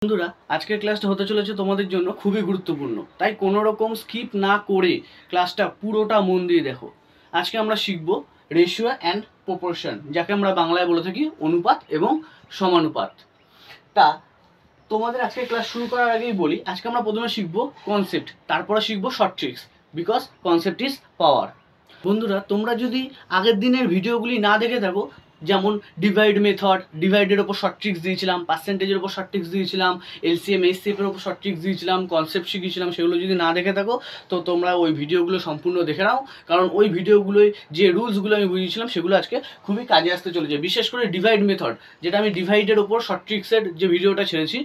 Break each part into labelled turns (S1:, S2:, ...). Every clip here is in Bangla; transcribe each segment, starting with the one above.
S1: বন্ধুরা, আজকের ক্লাসটা হতে চলেছে তোমাদের জন্য খুবই গুরুত্বপূর্ণ, তাই কোনো রকম স্কিপ না করে ক্লাসটা পুরোটা মন দিয়ে দেখো। আজকে আমরা শিখব রেশিও অ্যান্ড প্রপোর্শন, যাকে আমরা বাংলায় বলে থাকি অনুপাত এবং সমানুপাত। তা তোমাদের আজকে ক্লাস শুরু করার আগেই বলি, আজকে আমরা প্রথমে শিখব কনসেপ্ট, তারপরে শিখব short tricks, because concept is power. বন্ধুরা, তোমরা যদি আগের দিনের ভিডিওগুলি না দেখে থাকো, যেমন ডিভাইড মেথড, ডিভাইডের ওপর শর্ট ট্রিক্স দিয়েছিলাম, পার্সেন্টেজের ওপর শর্ট ট্রিক্স দিয়েছিলাম, এলসিএম এইচসিএফের ওপর শর্ট ট্রিক্স দিয়েছিলাম, কনসেপ্ট শিখিয়েছিলাম, সেগুলো যদি না দেখে থাকো তো তোমরা ওই ভিডিওগুলো সম্পূর্ণ দেখে নাও, কারণ ওই ভিডিওগুলোয় যে রুলসগুলো আমি বুঝিয়েছিলাম সেগুলো আজকে খুবই কাজে আসতে চলেছে। বিশেষ করে ডিভাইড মেথড, যেটা আমি ডিভাইডের ওপর শর্ট ট্রিক্সের যে ভিডিওটা ছেড়েছি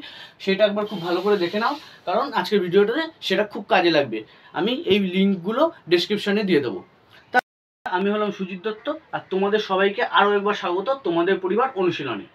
S1: সেটা একবার খুব ভালো করে দেখে নাও, কারণ আজকের ভিডিওটাতে সেটা খুব কাজে লাগবে। আমি এই লিঙ্কগুলো ডেসক্রিপশনে দিয়ে দেবো। আমি হলাম সুজিত দত্ত, আর তোমাদের সবাইকে আরও একবার স্বাগত তোমাদের পরিবার অনুশীলনে।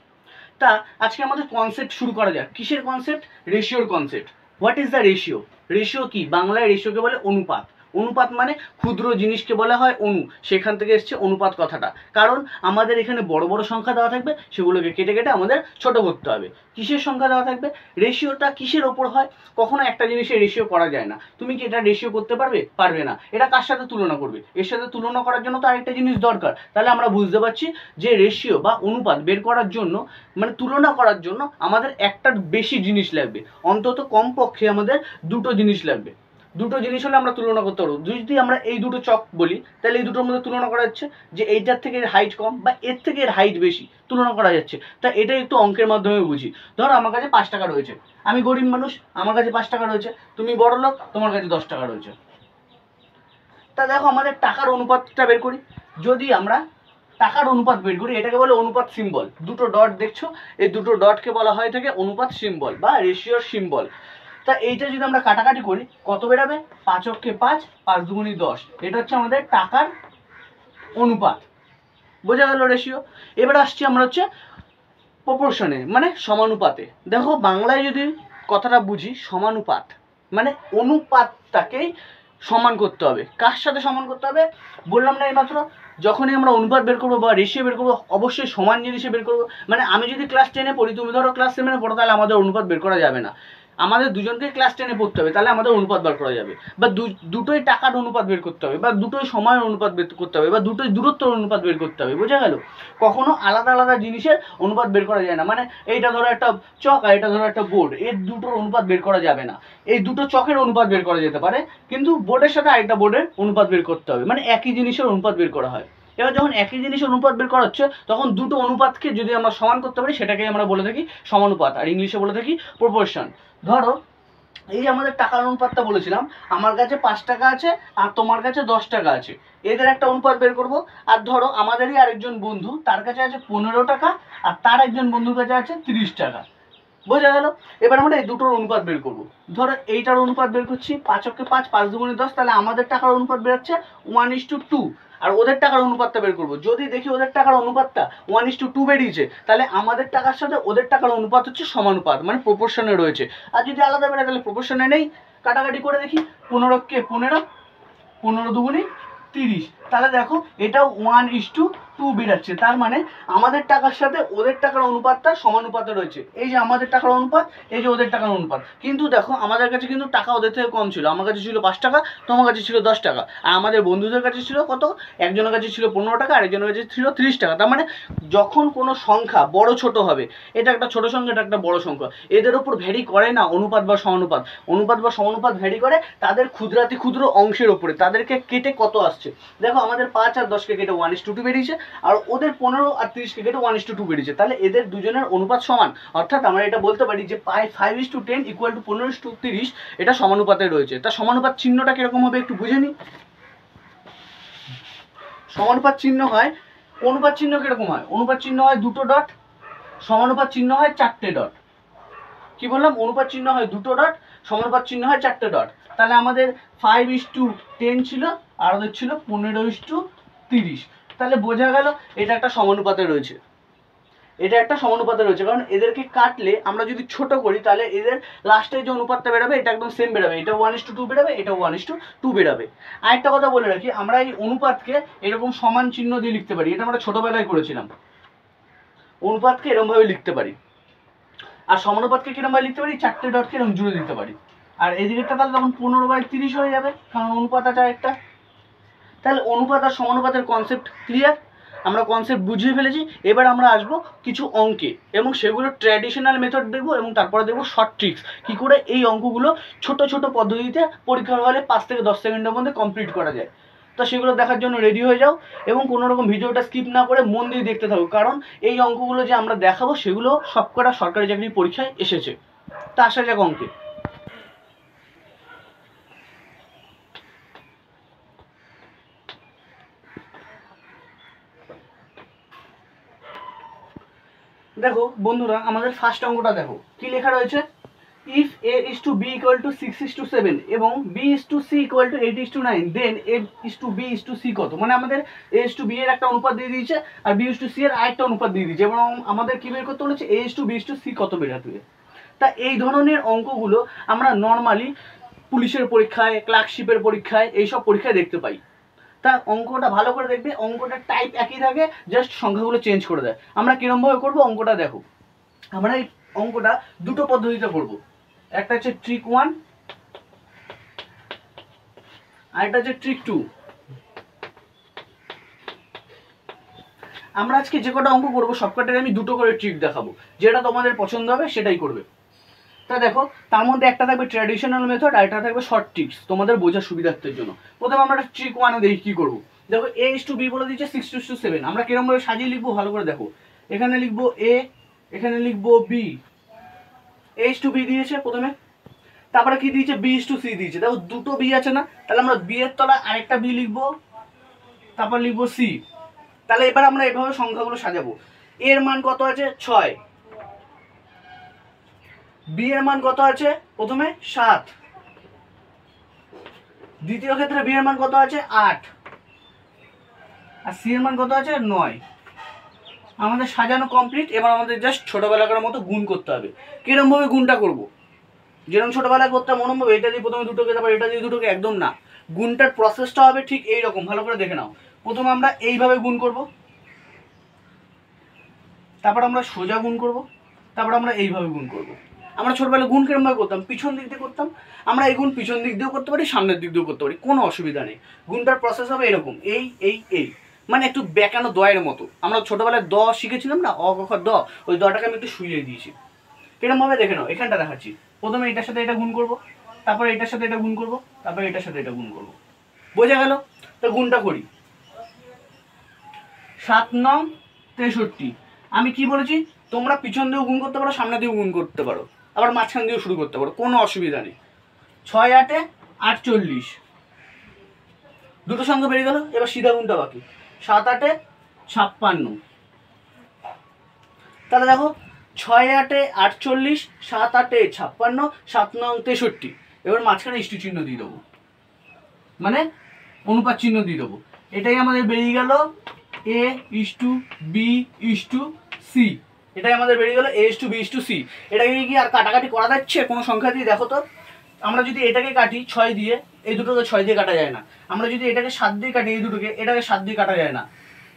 S1: তা আজকে আমাদের কনসেপ্ট শুরু করা যাক। কিসের কনসেপ্ট? রেশিওর concept. What is the ratio? Ratio কি? বাংলায় রেশিওকে বলে অনুপাত। অনুপাত মানে ক্ষুদ্র জিনিসকে বলা হয় অনু, সেখান থেকে এসছে অনুপাত কথাটা। কারণ আমাদের এখানে বড় বড় সংখ্যা দেওয়া থাকবে, সেগুলোকে কেটে কেটে আমাদের ছোট করতে হবে। কিসের সংখ্যা দেওয়া থাকবে? রেশিওটা কিসের ওপর হয়? কখনো একটা জিনিসের রেশিও করা যায় না। তুমি কি এটা রেশিও করতে পারবে? পারবে না। এটা কার সাথে তুলনা করবে? এর সাথে তুলনা করার জন্য তো আরেকটা জিনিস দরকার। তাহলে আমরা বুঝতে পারছি যে রেশিও বা অনুপাত বের করার জন্য, মানে তুলনা করার জন্য আমাদের একটার বেশি জিনিস লাগবে, অন্তত কমপক্ষে আমাদের দুটো জিনিস লাগবে। দুটো জিনিস হলে আমরা তুলনা করতে পারবো। যদি আমরা এই দুটো চক বলি, তাহলে এই দুটোর মধ্যে তুলনা করা যাচ্ছে যে এইটার থেকে এর হাইট কম বা এর থেকে এর হাইট বেশি, তুলনা করা যাচ্ছে। তা এটা একটু অঙ্কের মাধ্যমে বুঝি। ধরো আমার কাছে 5 টাকা রয়েছে, আমি গরিব মানুষ, আমার কাছে 5 টাকা রয়েছে, তুমি বড় লোক, তোমার কাছে 10 টাকা রয়েছে। তা দেখো আমাদের টাকার অনুপাতটা বের করি। যদি আমরা টাকার অনুপাত বের করি, এটাকে বলে অনুপাত সিম্বল। দুটো ডট দেখছো, এই দুটো ডটকে বলা হয় থেকে অনুপাত সিম্বল বা রেশিওর সিম্বল। তা এইটা যদি আমরা কাটাকাটি করি, কত বেরাবে? 5 অক্ষে 5, 5 দুগুণি 10। এটা হচ্ছে আমাদের টাকার অনুপাত। বোঝা গেল রেশিও। এবার আসছি আমরা হচ্ছে প্রপোর্শনে, মানে সমানুপাতে। দেখো বাংলায় যদি কথাটা বুঝি, সমানুপাত মানে অনুপাতটাকেই সমান করতে হবে। কার সাথে সমান করতে হবে? বললাম না এইমাত্র, যখনই আমরা অনুপাত বের করবো বা রেশিও বের করবো, অবশ্যই সমান জিনিসে বের করবো। মানে আমি যদি ক্লাস 10-এ পড়ি, তুমি ধরো ক্লাস 7-এ পড়ো, তাহলে আমাদের অনুপাত বের করা যাবে না। আমাদের দুজনকে ক্লাস 10-এ পড়তে হবে, তাহলে আমাদের অনুপাত বের করা যাবে। বা দুটোই টাকার অনুপাত বের করতে হবে, বা দুটোই সময়ের অনুপাত বের করতে হবে, বা দুটোই দূরত্বের অনুপাত বের করতে হবে। বোঝা গেল? কখনো আলাদা আলাদা জিনিসের অনুপাত বের করা যায় না। মানে এইটা ধরো একটা চক আর এটা ধরো একটা বোর্ড, এর দুটোর অনুপাত বের করা যাবে না। এই দুটো চকের অনুপাত বের করা যেতে পারে, কিন্তু বোর্ডের সাথে আরেকটা বোর্ডের অনুপাত বের করতে হবে। মানে একই জিনিসের অনুপাত বের করা হয়। এবার যখন একই জিনিসের অনুপাত বের করা হচ্ছে, তখন দুটো অনুপাতকে যদি আমরা সমান করতে পারি, সেটাকে আমরা বলে থাকি সমানুপাত, আর ইংলিশে বলে থাকি প্রপোর্শন। ধরো এই যে আমাদের টাকার অনুপাতটা বলেছিলাম, আমার কাছে 5 টাকা আছে আর তোমার কাছে 10 টাকা আছে, এদের একটা অনুপাত বের করব। আর ধরো আমাদেরই আরেকজন বন্ধু, তার কাছে আছে 15 টাকা আর তার একজন বন্ধুর কাছে আছে 30 টাকা। বোঝা গেল? এবার আমরা এই দুটোর অনুপাত বের করব। ধরো এইটার অনুপাত বের করছি, 5 অক্ষে 5, 5 দুগুণে 10, তাহলে আমাদের টাকার অনুপাত বেরোচ্ছে 1:2। আর ওদের টাকার অনুপাতটা বের করবো। যদি দেখি ওদের টাকার অনুপাতটা 1:2 বেরিয়েছে, তাহলে আমাদের টাকার সাথে ওদের টাকার অনুপাত হচ্ছে সমানুপাত, মানে প্রপোর্শনে রয়েছে। আর যদি আলাদা বেরোয়, তাহলে প্রপোর্শনে নেই। কাটাকাটি করে দেখি, 15 কে 15, 15 দুগুণে 30, তাহলে দেখো এটাও 1:2 বেরাচ্ছে। তার মানে আমাদের টাকার সাথে ওদের টাকার অনুপাতটা সমানুপাতে রয়েছে। এই যে আমাদের টাকার অনুপাত, এই যে ওদের টাকার অনুপাত। কিন্তু দেখো আমাদের কাছে কিন্তু টাকা ওদের থেকে কম ছিল। আমার কাছে ছিল 5 টাকা, তোমার কাছে ছিল 10 টাকা। আর আমাদের বন্ধুদের কাছে ছিল কত? একজনের কাছে ছিল 15 টাকা, আরেকজনের কাছে ছিল 30 টাকা। তার মানে যখন কোনো সংখ্যা বড় ছোট হবে, এটা একটা ছোট সংখ্যা, এটা একটা বড় সংখ্যা, এদের উপর ভ্যারি করে না অনুপাত বা সমানুপাত। অনুপাত বা সমানুপাত ভ্যারি করে তাদের ক্ষুদ্রাতি ক্ষুদ্র অংশের উপরে, তাদেরকে কেটে কত আসছে। দেখো আমাদের 5 আর 10কে কেটে 1:2 বেরিয়েছে, আর ওদের 15 আর 30কে কেটে 1:2 বেরিয়েছে। তাহলে এদের দুজনের অনুপাত সমান। অর্থাৎ আমরা এটা বলতে পারি যে 5:10 = 15:30, এটা সমানুপাতে রয়েছে। তার সমানুপাত চিহ্নটা কিরকম হবে একটু বুঝে নিই। সমানুপাত চিহ্ন হয়, অনুপাত চিহ্ন কিরকম হয়? অনুপাত চিহ্ন হয় দুটো ডট, সমানুপাত চিহ্ন হয় 4টে ডট। কি বললাম? অনুপাত চিহ্ন হয় দুটো ডট, সমানুপাত চিহ্ন হয় 4টে ডট। তাহলে আমাদের 5:10 ছিল, আর ওদের ছিল 15:30। তাহলে বোঝা গেল এটা একটা সমানুপাতে রয়েছে। এটা একটা সমানুপাতে রয়েছে, কারণ এদেরকে কাটলে আমরা যদি ছোট করি, তাহলে এদের লাস্টে যে অনুপাতটা বেরোবে এটা একদম সেম বেরোবে। এটা 1:2 বেরোবে, এটা 1:2 বেরোবে। আরেকটা কথা বলে রাখি, আমরা এই অনুপাতকে এরকম সমান চিহ্ন দিয়ে লিখতে পারি। এটা আমরা ছোটবেলায় করেছিলাম। অনুপাতকে এরকম ভাবে লিখতে পারি। আর সমানুপাতকে কিরমভাবে লিখতে পারি, 4টে ডটকে এরকম জুড়ে দিতে পারি। আর এদিকেরটা তাহলে তখন 15/30 হয়ে যাবে, কারণ অনুপাত আছে একটা। তাহলে অনুপাত আর সমানুপাতের কনসেপ্ট ক্লিয়ার, আমরা কনসেপ্ট বুঝিয়ে ফেলেছি। এবার আমরা আসবো কিছু অঙ্কে এবং সেগুলো ট্র্যাডিশনাল মেথড দেখবো এবং তারপরে দেখবো শর্ট ট্রিক্স, কী করে এই অঙ্কগুলো ছোট ছোট পদ্ধতিতে পরীক্ষার হলে 5 থেকে 10 সেকেন্ডের মধ্যে কমপ্লিট করা যায়। তো সেগুলো দেখার জন্য রেডি হয়ে যাও এবং কোনো রকম ভিডিওটা স্কিপ না করে মন দিয়ে দেখতে থাকো, কারণ এই অঙ্কগুলো যে আমরা দেখাবো সেগুলো সবকটা সরকারি চাকরির পরীক্ষায় এসেছে। তা আসা যাক অঙ্কে। দেখো বন্ধুরা, আমাদের ফার্স্ট অঙ্কটা দেখো কি লেখা রয়েছে, if a is to b equal to 6:7 এবং b is to c equal to 8:9, then a is to b is to c কত। মানে আমাদের a is to b এর একটা অনুপাত দিয়ে দিয়েছে আর b is to c এর আরেকটা অনুপাত দিয়ে দিয়েছে এবং আমাদের কি বের করতে বলেছে, a is to b is to c কত বেরাতে হবে। তা এই ধরনের অঙ্কগুলো আমরা নর্মালি পুলিশের পরীক্ষায়, ক্লার্কশিপের পরীক্ষায়, এইসব পরীক্ষায় দেখতে পাই। তা অঙ্কটা ভালো করে দেখবে, অঙ্কটার টাইপ একই থাকে, জাস্ট সংখ্যাগুলো চেঞ্জ করে দেয়। আমরা কিরমভাবে করবো অঙ্কটা দেখো। আমরা এই অঙ্কটা দুটো পদ্ধতিতে করবো, একটা হচ্ছে ট্রিক 1 আর একটা হচ্ছে ট্রিক 2। আমরা আজকে যে কটা অঙ্ক করবো সবকটাকে আমি দুটো করে ট্রিক দেখাবো, যেটা তোমাদের পছন্দ হবে সেটাই করবে। তা দেখো, তার মধ্যে একটা থাকবে ট্র্যাডিশনাল মেথড আর একটা থাকবে শর্ট ট্রিক্স, তোমাদের বোঝার সুবিধার্থের জন্য। প্রথমে আমরা ট্রিক 1 দেখি কি করবো। দেখো a is to b বলে দিচ্ছে 6:7, আমরা কিরকম ভাবে সাজিয়ে লিখবো ভালো করে দেখো। এখানে লিখবো a, এখানে লিখবো b, a is to b দিয়েছে প্রথমে, তারপরে কি দিয়েছে, b is to c দিয়েছে। দেখো দুটো b আছে না, তাহলে আমরা b এর তলায় আরেকটা b লিখবো, তারপর লিখবো c। তাহলে এবার আমরা এভাবে সংখ্যাগুলো সাজাবো। এর মান কত আছে 6, b এর মান কত আছে প্রথমে 7, দ্বিতীয় ক্ষেত্রে b এর মান কত আছে 8 আর c এর মান কত আছে 9। আমাদের সাজানো কমপ্লিট। এবার আমাদের জাস্ট ছোটবেলাকার মতো গুণ করতে হবে। কিরম ভাবে গুণটা করব, যেরকম ছোটবেলায় করতাম মনে এটা দিয়ে প্রথমে দুটোকে তারপর এটা দিয়ে দুটোকে, একদম না। গুণটার প্রসেসটা হবে ঠিক এইরকম, ভালো করে দেখে নাও। প্রথমে আমরা এইভাবে গুণ করব, তারপর আমরা সোজা গুণ করব, তারপর আমরা এইভাবে গুণ করব। আমরা ছোটবেলায় গুণ কিরমভাবে করতাম, পিছন দিক দিয়ে করতাম। আমরা এই গুণ পিছন দিক দিয়েও করতে পারি, সামনের দিক দিয়েও করতে পারি, কোনো অসুবিধা নেই। গুণটার প্রসেস হবে এরকম, এই এই এই, মানে একটু বেঁকানো দয়ের মতো। আমরা ছোটবেলায় দ শিখেছিলাম না, অ ক খ দ, ওই দটাকে আমি একটু শুইয়ে দিয়েছি। কিরমভাবে দেখে নাও, এখানটা দেখাচ্ছি। প্রথমে এটার সাথে এটা গুণ করব, তারপরে এটার সাথে এটা গুণ করব, তারপরে এটার সাথে এটা গুণ করব। বোঝা গেল? তো গুণটা করি। 7 9 63। আমি কি বলেছি, তোমরা পিছন দিয়েও গুণ করতে পারো, সামনে দিয়েও গুণ করতে পারো, আবার মাঝখান দিয়েও শুরু করতে পারো, কোনো অসুবিধা নেই। 6 8 48, দুটো সংখ্যা বেরিয়ে গেল। এবার সিধা গুণটা বাকি, 7 8 56। তাহলে দেখো 6 8 48, 7 8 56, 7 9 63। এবার মাঝখানে ইস্টু চিহ্ন দিয়ে দেবো, মানে অনুপাত চিহ্ন দিয়ে দেবো। এটাই আমাদের বেরিয়ে গেল a is to b is to c। এটাই আমাদের বেরিয়ে গেল a is to b is to c। এটাকে কি আর কাটাকাটি করা যাচ্ছে কোনো সংখ্যা দিয়ে? দেখো তো, আমরা যদি এটাকে কাটি 6 দিয়ে, এই দুটোকে 6 দিয়ে কাটা যায় না। আমরা যদি এটাকে 7 দিয়ে কাটি, এই দুটোকে, এটাকে 7 দিয়ে কাটা যায় না।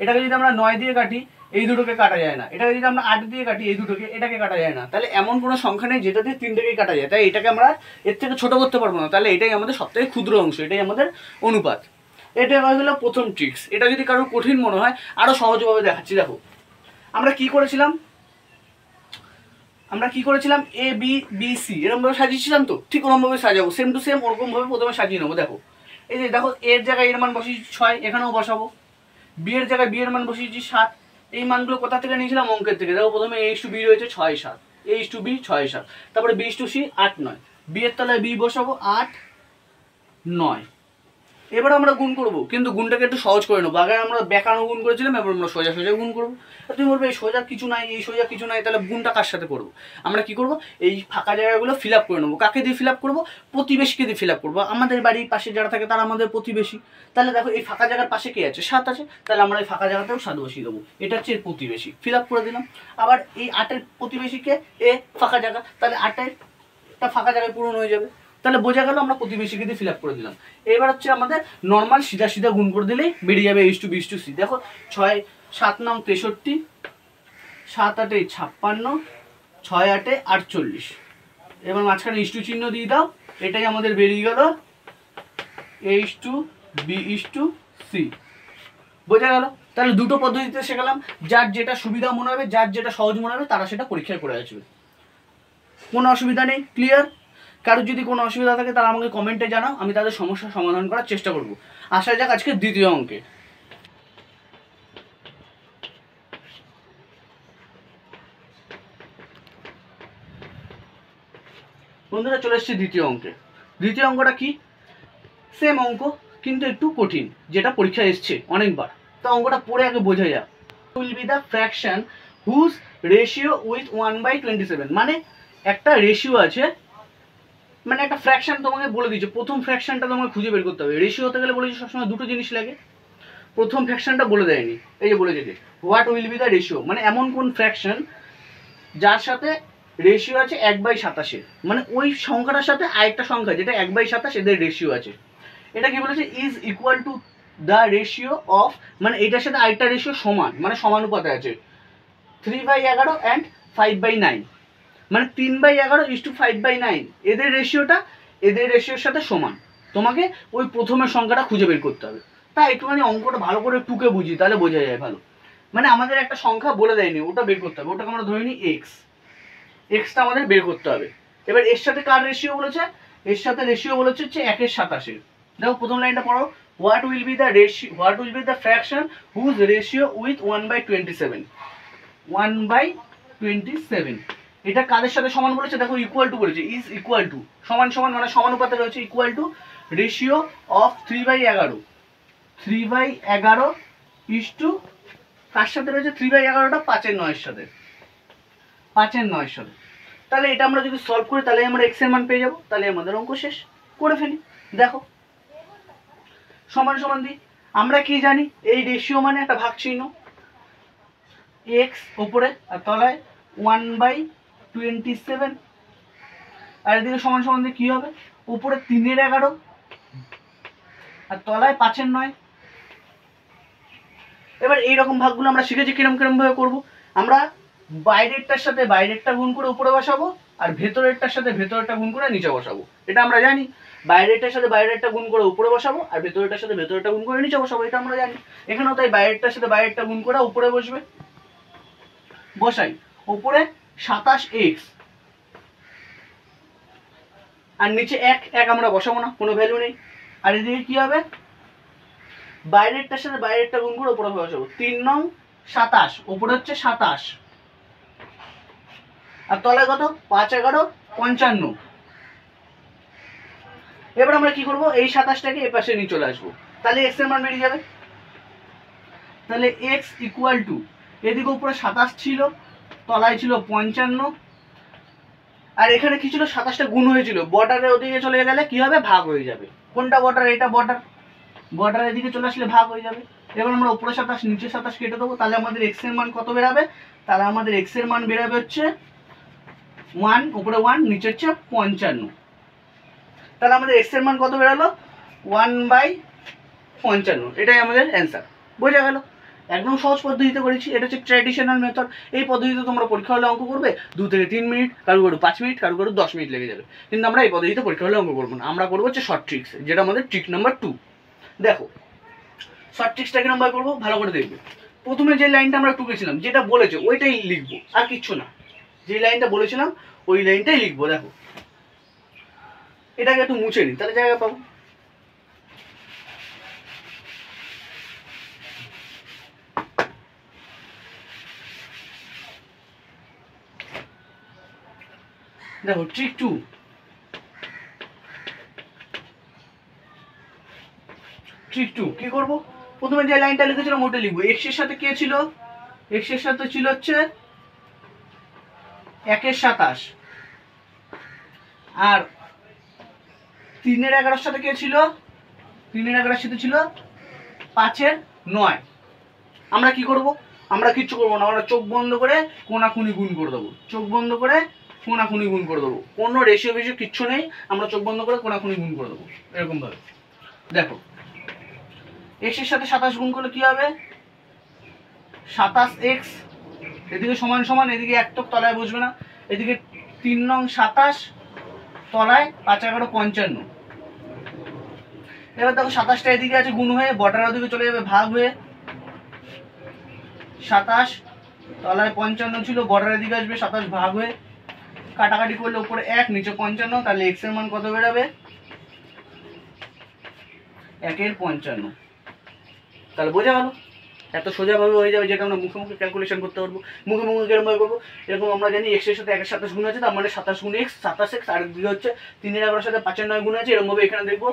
S1: এটাকে যদি আমরা 9 দিয়ে কাটি, এই দুটোকে কাটা যায় না। এটাকে যদি আমরা 8 দিয়ে কাটি, এই দুটোকে, এটাকে কাটা যায় না। তাহলে এমন কোনো সংখ্যা নেই যেটা দিয়ে 3টাকেই কাটা যায়। তাই এটাকে আমরা এর থেকে ছোট করতে পারবো না। তাহলে এটাই আমাদের সবথেকে ক্ষুদ্র অংশ, এটাই আমাদের অনুপাত। এটা হলো প্রথম ট্রিক্স। এটা যদি কারোর কঠিন মনে হয়, আরো সহজভাবে দেখাচ্ছি। দেখো আমরা কি করেছিলাম, এ বি বি সি এরকম ভাবে সাজিয়েছিলাম, তো ঠিক ওরকম ভাবে সাজাবো, সেম টু সেম ওরকম ভাবে প্রথমে সাজিয়ে নেবো। দেখো এই যে দেখো, এর জায়গায় এর মান বসিয়েছি 6, এখানেও বসাবো। বি এর জায়গায় বি এর মান বসিয়েছি 7। এই মানগুলো কোথা থেকে নিয়েছিলাম, অঙ্কের থেকে। দেখো প্রথমে a is to b রয়েছে 6 7, a is to b 6 7, তারপরে b is to c 8 9, B এর তলায় বি বসাবো 8 9। এবার আমরা গুণ করবো, কিন্তু গুণটাকে একটু সহজ করে নেবো। আগে আমরা বেঁকানো গুণ করেছিলাম, এবার আমরা সোজা সোজা গুণ করবো। তুমি বলবে এই সোজা কিছু নাই, এই সোজা কিছু নাই, তাহলে গুণটা কার সাথে করবো? আমরা কি করবো, এই ফাঁকা জায়গাগুলো ফিল আপ করে নেবো। কাকে দিয়ে ফিল আপ করবো? প্রতিবেশীকে দিয়ে ফিল আপ করবো। আমাদের বাড়ির পাশে যারা থাকে তারা আমাদের প্রতিবেশী। তাহলে দেখো এই ফাঁকা জায়গার পাশে কে আছে, 7 আছে, তাহলে আমরা এই ফাঁকা জায়গাতেও 7 বসিয়ে দেবো। এটা হচ্ছে এর প্রতিবেশী, ফিল আপ করে দিলাম। আবার এই 8-এর প্রতিবেশীকে এ ফাঁকা জায়গা, তাহলে 8-এরটা ফাঁকা জায়গায় পূরণ হয়ে যাবে। তাহলে বোঝা গেল আমরা প্রতিবেশীকে দিয়ে ফিল আপ করে দিলাম। এবার হচ্ছে আমাদের নর্মাল সিধা সিধা গুণ করে দিলেই বেরিয়ে যাবে a is to b is to c। দেখো 6 7 9 63, 7 8 56, 6 8 48। এবার মাঝখানে ইস্টু চিহ্ন দিয়ে দাও, এটাই আমাদের বেরিয়ে গেল A:B:C। বোঝা গেল? তাহলে দুটো পদ্ধতিতে শেখালাম, যার যেটা সুবিধা মনে হবে, যার যেটা সহজ মনে হবে তারা সেটা পরীক্ষায় করে আসবে। কোনো অসুবিধা নেই, ক্লিয়ার? কারোর যদি কোনো অসুবিধা থাকে তারা আমাকে কমেন্টে জানাও, আমি তাদের সমস্যার সমাধান করার চেষ্টা করব। আসা যাক আজকে দ্বিতীয় অঙ্কে। বন্ধুরা চলে এসেছি দ্বিতীয় অঙ্কে। দ্বিতীয় অঙ্কটা কি? সেম অঙ্ক কিন্তু একটু কঠিন, যেটা পরীক্ষায় এসছে অনেকবার। তো অঙ্কটা পড়ে আগে বোঝা যাক। Will be the fraction whose ratio with 1/27। মানে একটা রেশিও আছে, মানে একটা ফ্র্যাকশন তোমাকে বলে দিচ্ছে, প্রথম ফ্র্যাকশনটা তোমাকে খুঁজে বের করতে হবে। রেশিও হতে গেলে বলেছি সবসময় দুটো জিনিস লাগে, প্রথম ফ্র্যাকশনটা বলে দেয়নি, এই যে বলেছে যে what will be the ratio, মানে এমন কোন ফ্র্যাকশন যার সাথে রেশিও আছে 1/27, মানে ওই সংখ্যাটার সাথে আরেকটা সংখ্যা যেটা 1/27 এদের রেশিও আছে। এটা কি বলেছে? Is equal to the ratio of, মানে এটার সাথে আরেকটা রেশিও সমান, মানে সমানুপাতে আছে 3/11 অ্যান্ড 5/9, মানে 3/11:5/9 এদের রেশিওটা এদের রেশিওর সাথে সমান। তোমাকে ওই প্রথমের সংখ্যাটা খুঁজে বের করতে হবে। তাই একটুখানি অঙ্কটা ভালো করে টুকে বুঝি, তাহলে বোঝা যায় ভালো। মানে আমাদের একটা সংখ্যা বলে দেয়নি, ওটা বের করতে হবে, ওটাকে আমরা ধরে নিই এক্স। এক্সটা আমাদের বের করতে হবে। এবার এর সাথে কার রেশিও বলেছে? এর সাথে রেশিও বলেছে হচ্ছে 1/27। দেখো প্রথম লাইনটা পড়ো, what will be the ratio, what will be the fraction whose ratio with 1/27। 1/27 এটা কাদের সাথে সমান বলেছে? দেখো ইকুয়াল টু বলেছে, ইজ ইকুয়াল টু, সমান সমান মানে সমানুপাতে রয়েছে, equal to ratio of 3/11। 3/11 is to কার সাথে রয়েছে? 3/11টা 5/9 সাথে, 5/9 সাথে। তাহলে এটা আমরা যদি সলভ করি তাহলে আমরা এক্স এর মান পেয়ে যাবো। তাহলে আমাদের অঙ্ক শেষ, করে ফেলি। দেখো সমান সমান দিই, আমরা কি জানি? এই রেশিও মানে একটা ভাগ চিহ্ন, এক্স উপরে আর তলায় 1/27, আর এদিকে সমান সমান দিয়ে কি হবে? উপরে 3/11 আর তলায় 5/9। এবার এইরকম ভাগগুলো আমরা শিখেছি কিরম কিরম ভাবে করবো। আমরা বাইরেরটার সাথে বাইরেরটা গুণ করে উপরে বসাবো, আর ভেতরেরটার সাথে ভেতরেরটা গুণ করে নিচে বসাবো। এটা আমরা জানি। বাইরেরটার সাথে বাইরেরটা গুণ করে উপরে বসাবো, আর ভেতরেরটার সাথে ভেতরেরটা গুণ করে নিচে বসাবো, এটা আমরা জানি। এখানেও তাই বাইরেরটার সাথে বাইরেরটা গুণ করে উপরে বসবে। বসাই, উপরে 27x আর নিচে 1 আমরা বসাবো না, কোনো ভ্যালু নেই। আর এদিকে কি হবে? বাইরেরটার সাথে বাইরেরটা গুণ করে উপরে বসাবো। 3 নং 27, উপরে হচ্ছে 27 আর তলায় কত? 5/11 55। এবার আমরা কি করব? এই 27টাকে এ পাশে নিয়ে চলে আসবো, তাহলে এক্স এর মান বেরিয়ে যাবে। তাহলে এক্স ইকুয়াল টু, এদিকে উপরে 27 ছিল, তলায় ছিল 55, আর এখানে কি ছিল? 27টা গুণ হয়েছিল, বর্ডারের ওদিকে চলে গেলে কি হবে? ভাগ হয়ে যাবে। কোনটা বর্ডার? এটা বর্ডার, বর্ডারের দিকে চলে আসলে ভাগ হয়ে যাবে। এবার আমরা উপরে 27 নিচে 27 কেটে দেবো, তাহলে আমাদের এক্স এর মান কত বেরাবে? তাহলে আমাদের এক্স এর মান বেরাবে হচ্ছে 1, উপরে 1 নিচে হচ্ছে 55। তাহলে আমাদের এক্স এর মান কত বেরালো? 1/55। এটাই আমাদের অ্যান্সার। বোঝা গেল? একদম সহজ পদ্ধতিতে করেছি, এটা হচ্ছে ট্র্যাডিশনাল মেথড। এই পদ্ধতিতে তোমরা পরীক্ষা হলে অঙ্ক করবে 2 থেকে 3 মিনিট, কারো কারো 5 মিনিট, কারো কারো 10 মিনিট লেগে যাবে। কিন্তু আমরা এই পদ্ধতিতে পরীক্ষা হলে অঙ্ক করবো না, আমরা করবো হচ্ছে শর্ট ট্রিক্স, যেটা আমাদের ট্রিক নাম্বার 2। দেখো শর্ট ট্রিক্সটা কি নাম্বার করবো ভালো করে দেখবে। প্রথমে যে লাইনটা আমরা টুকেছিলাম, যেটা বলেছে ওইটাই লিখবো, আর কিচ্ছু না। যে লাইনটা বলেছিলাম ওই লাইনটাই লিখবো। দেখো এটাকে একটু মুছে নিই, তাহলে জায়গা পাবো। দেখো ট্রিক 2। ট্রিক 2 কি করবো? প্রথমে যে লাইনটা লিখেছিলাম ওটা লিখবো। এক্স এর সাথে কে ছিল? এক্স এর সাথে ছিল হচ্ছে 1/27, আর 3/11 সাথে কে ছিল? 3/11 সাথে ছিল 5/9। আমরা কি করব? আমরা কিচ্ছু করবো না, আমরা চোখ বন্ধ করে কোনাকুনি গুণ করে দেবো। চোখ বন্ধ করে কোনাকুনি গুণ করে দেবো, কোনো রেশিও বেশিও কিচ্ছু নেই, আমরা চোখ বন্ধ করে কোনাকুনি গুণ করে দেবো এরকম ভাবে। দেখো এক্স এর সাথে 27 গুণ করলে কি হবে? 27x, এদিকে সমান সমান, এদিকে এক টক তলায় বসবে না, এদিকে 3 নং 27 তলায় 5 11 55। এবার দেখো 27টা এদিকে আছে গুণ হয়ে, বর্ডারের ওদিকে চলে যাবে ভাগ হয়ে। 27 তলায় 55 ছিল, বর্ডারের দিকে আসবে 27 ভাগ হয়ে, কাটাকাটি করলে উপরে 1 নিচে 55, তাহলে x এর মান কত বেরোবে? 1 এর 55। তাহলে বোঝা গেল, এত সোজাভাবে হয়ে যাবে, যেটা আমরা মুখে মুখে ক্যালকুলেশন করতে পারবো। মুখে মুখে কিরকমভাবে করবো? এরকম আমরা জানি x এর সাথে 1 এর 27 গুণ আছে, তার মানে 27 গুণ x 27x, আর দিকে হচ্ছে 3 এর 11 সাথে 5 এর 9 গুণ আছে। এরকমভাবে এখানে দেখবো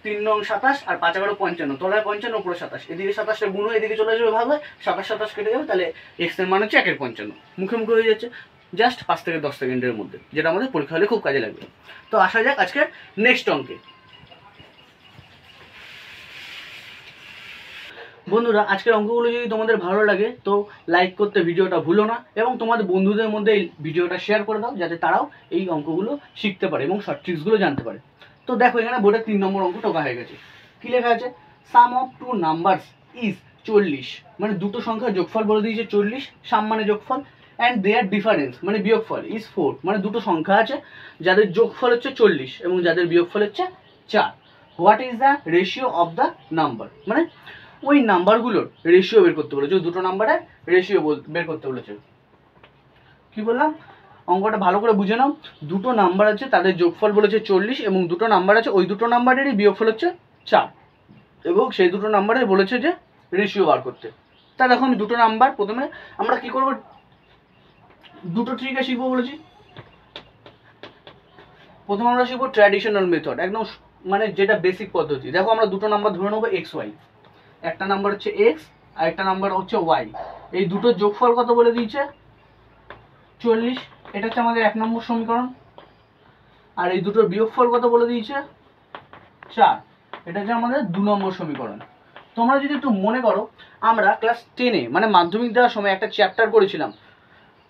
S1: 3 নং 27 আর 5 11 55, তলায় 55 উপরে 27, এদিকে 27টা গুণ হয়ে এদিকে চলে যাবে ভাগ হয়ে, 27 27 কেটে যাবে, তাহলে x এর মান হচ্ছে 1 এর 55। মুখে মুখে হয়ে যাচ্ছে জাস্ট 5 থেকে 10 সেকেন্ডের মধ্যে, যেটা আমাদের পরীক্ষা হলে খুব কাজে লাগবে। তো আসা যাক আজকের নেক্সট অঙ্কে। বন্ধুরা, আজকের অঙ্কগুলো যদি তোমাদের ভালো লাগে তো লাইক করতে ভিডিওটা ভুলো না, এবং তোমাদের বন্ধুদের মধ্যে এই ভিডিওটা শেয়ার করে দাও, যাতে তারাও এই অঙ্কগুলো শিখতে পারে এবং শর্ট ট্রিক্সগুলো জানতে পারে। তো দেখো এখানে বোর্ডে 3 নম্বর অঙ্ক টোকা হয়ে গেছে। কি লেখা আছে? সাম অফ টু নাম্বারস ইজ 40, মানে দুটো সংখ্যার যোগফল বলে দিয়েছে 40, সাম মানে যোগফল, অ্যান্ড দেয়ার ডিফারেন্স মানে বিয়োগফল ইজ 4, মানে দুটো সংখ্যা আছে যাদের যোগফল হচ্ছে 40 এবং যাদের বিয়োগফল হচ্ছে 4। What is the ratio of the number, মানে ওই নাম্বারগুলোর রেশিও বের করতে বলেছে, ওই দুটো নাম্বারের রেশিও বের করতে বলেছে। কি বললাম? অঙ্কটা ভালো করে বুঝে নাও। দুটো নাম্বার আছে, তাদের যোগফল বলেছে 40, এবং দুটো নাম্বার আছে, ওই দুটো নাম্বারেরই বিয়োগফল হচ্ছে 4, এবং সেই দুটো নাম্বারে বলেছে যে রেশিও বার করতে। তা দেখো আমি দুটো নাম্বার, প্রথমে আমরা কি করব, দুটো ট্রিকে শিখবো বলেছি। প্রথমে আমরা শিখবো ট্র্যাডিশনাল মেথড, একদম মানে যেটা বেসিক পদ্ধতি। দেখো আমরা দুটো নাম্বার ধরে নেবো এক্স ওয়াই, একটা নাম্বার হচ্ছে এক্স আর একটা নাম্বার হচ্ছে ওয়াই। এই দুটোর যোগফল কত বলে দিয়েছে? 40, এটা হচ্ছে আমাদের 1 নম্বর সমীকরণ। আর এই দুটোর বিয়োগফল কত বলে দিয়েছে? 4, এটা হচ্ছে আমাদের 2 নম্বর সমীকরণ। তোমরা যদি একটু মনে করো, আমরা ক্লাস 10-এ মানে মাধ্যমিক দেওয়ার সময় একটা চ্যাপ্টার করেছিলাম,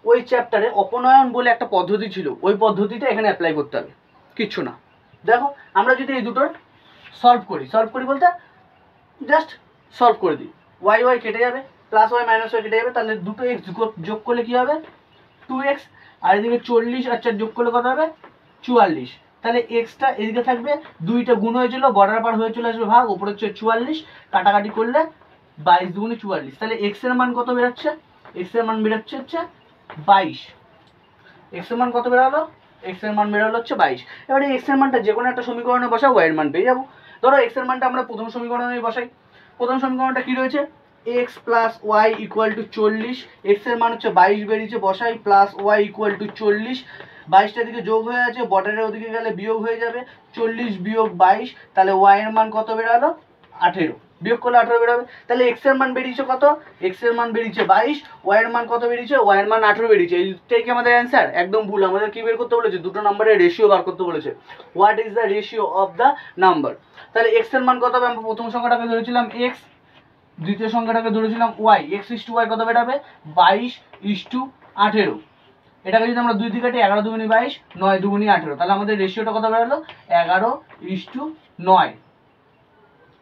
S1: ওই চ্যাপ্টারে অপনয়ন বলে একটা পদ্ধতি ছিল, ওই পদ্ধতিটা এখানে অ্যাপ্লাই করতে হবে, কিচ্ছু না। দেখো আমরা যদি এই দুটোর সলভ করি বলতে জাস্ট সলভ করে দিই, ওয়াই ওয়াই কেটে যাবে, প্লাস ওয়াই মাইনাস ওয়াই কেটে যাবে, তাহলে দুটো এক্স যোগ করলে কী হবে? 2x, আর এদিকে 40 আর 4 যোগ করলে কত হবে? 44। তাহলে এক্সটা এদিকে থাকবে, দুইটা গুণ হয়েছিল, বর্ডার পার হয়ে চলে আসবে ভাগ, উপরে হচ্ছে 44, কাটাকাটি করলে 22 দুগুণে 44, তাহলে এক্স এর মান কত বেরোচ্ছে? এক্স এর মান বেরোচ্ছে হচ্ছে 22। এক্স এর মান কত বেরোলো? এক্স এর মান বেরোলো হচ্ছে 22। এবারে এক্স এর মানটা যে কোনো একটা সমীকরণে বসাও, ওয়াই এর মান পেয়ে যাবো। ধরো এক্স এর মানটা আমরা প্রথম সমীকরণে বসাই। প্রথম সমীকরণটা কি রয়েছে? X plus y equal to 40, x এর মান হচ্ছে 22 বেরিয়েছে, বসাই, প্লাস ওয়াই ইকুয়াল টু 40, 22টা দিকে যোগ হয়ে আছে, বর্ডারের ওদিকে গেলে বিয়োগ হয়ে যাবে, 40 বিয়োগ 22, তাহলে ওয়াই এর মান কত বেরালো? 18, বিয়োগ করলে 18 বেরোবে। তাহলে এক্স এর মান বেরিয়েছে কত? এক্স এর মান বেরিয়েছে 22, ওয়াই এর মান কত বেরিয়েছে? ওয়াই এর মান 18 বেরিয়েছে। এইটাই কি আমাদের অ্যান্সার? একদম ভুল, আমাদের কি বের করতে বলেছে? দুটো নাম্বারের রেশিও বার করতে বলেছে। What is the ratio of the number? তাহলে এক্স এর মান কত হবে? আমরা প্রথম সংখ্যাটাকে ধরেছিলাম এক্স, দ্বিতীয় সংখ্যাটাকে ধরেছিলাম Y, x is to Y কত বেরাবে? 22 ইস টু 18। এটাকে যদি আমরা 2 দিয়ে কাটি, 11 দুগুণে 22, 9 দুগুণে 18, তাহলে আমাদের রেশিওটা কত বেরোলো? 11 ইস টু 9,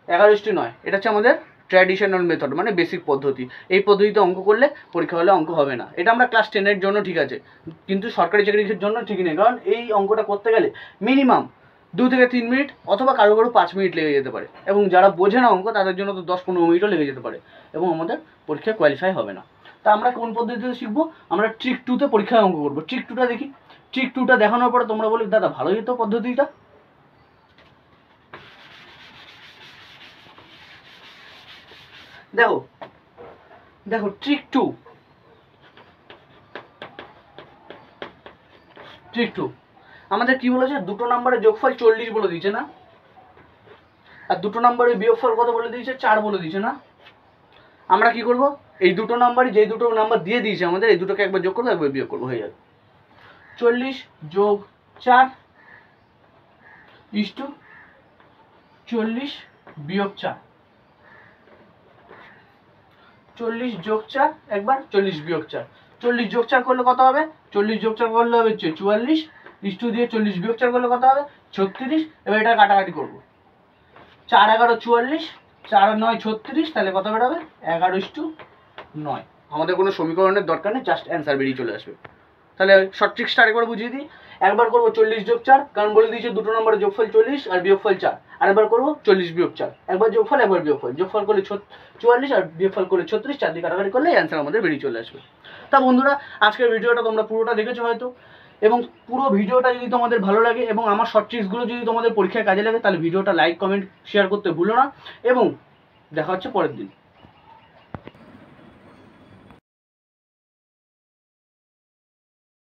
S1: 11 ইস টু 9। এটা হচ্ছে আমাদের ট্র্যাডিশনাল মেথড, মানে বেসিক পদ্ধতি। এই পদ্ধতিতে অঙ্ক করলে পরীক্ষা হলে অঙ্ক হবে না। এটা আমরা ক্লাস 10-এর জন্য ঠিক আছে, কিন্তু সরকারি চাকরির জন্য ঠিক নেই, কারণ এই অঙ্কটা করতে গেলে মিনিমাম 2 থেকে 3 মিনিট, অথবা কারো 5 মিনিট লেগে যেতে পারে, এবং যারা বোঝে না অঙ্ক তাদের জন্য তো 10-15 মিনিটও লেগে যেতে পারে, এবং আমাদের পরীক্ষায় কোয়ালিফাই হবে না। তা আমরা কোন পদ্ধতিতে শিখবো? আমরা ট্রিক 2-তে পরীক্ষায় অঙ্ক করবো। ট্রিক 2টা দেখি। ট্রিক 2টা দেখানোর পরে তোমরা বলি দাদা ভালোই তো পদ্ধতিটা। দেখো দেখো ট্রিক 2, ট্রিক 2 আমাদের কি বলেছে? দুটো নাম্বারের যোগফল 40 বলে দিয়েছে না, আর দুটো নাম্বারের বিয়োগফল কত বলে দিয়েছে? 4 বলে দিয়েছে না। আমরা কি করব? এই দুটো নাম্বারই, যেই দুটো নাম্বার দিয়ে দিয়েছে আমাদের, এই দুটোকে একবার যোগ করবো, একবার বিয়োগ করবো, হয়ে যাবে 40 যোগ 4 ইস টু 40 বিয়োগ 4, 40 যোগ 4 একবার, 40 বিয়োগ 4, 40 যোগ 4 করলে কত হবে? 40 যোগ 4 করলে হবে 44, ইস টু দিয়ে 40 বিয়োগ 4 করলে কত হবে? 36। এবার এটা কাটাকাটি করবো, 4 11 44, 4 9 36, তাহলে কত বেরোবে? 11 ইস টু 9। আমাদের কোনো সমীকরণের দরকার নেই, জাস্ট অ্যান্সার বেরিয়ে চলে আসবে। তাহলে শর্ট ট্রিক্সটা আরেকবার বুঝিয়ে দিই। একবার করবো 40 যোগ 4, কারণ বলে দিয়েছে দুটো নম্বরের যোগফল 40 আর বিয়োগফল 4। আরেকবার করবো 40 বিয়োগ 4, একবার যোগফল একবার বিয়োগফল, যোগফল করলে 44 আর বিয়োগফল করলে 36, 4 দিয়ে কাটাকাটি করলে অ্যান্সার আমাদের বেরিয়ে চলে আসবে। তা বন্ধুরা, আজকের ভিডিওটা তোমরা পুরোটা দেখেছো হয়তো, এবং পুরো ভিডিওটা যদি তোমাদের ভালো লাগে এবং আমার শর্ট ট্রিক্সগুলো যদি তোমাদের পরীক্ষায় কাজে লাগে, তাহলে ভিডিওটা লাইক কমেন্ট শেয়ার করতে ভুলো না, এবং দেখা হচ্ছে পরের দিন।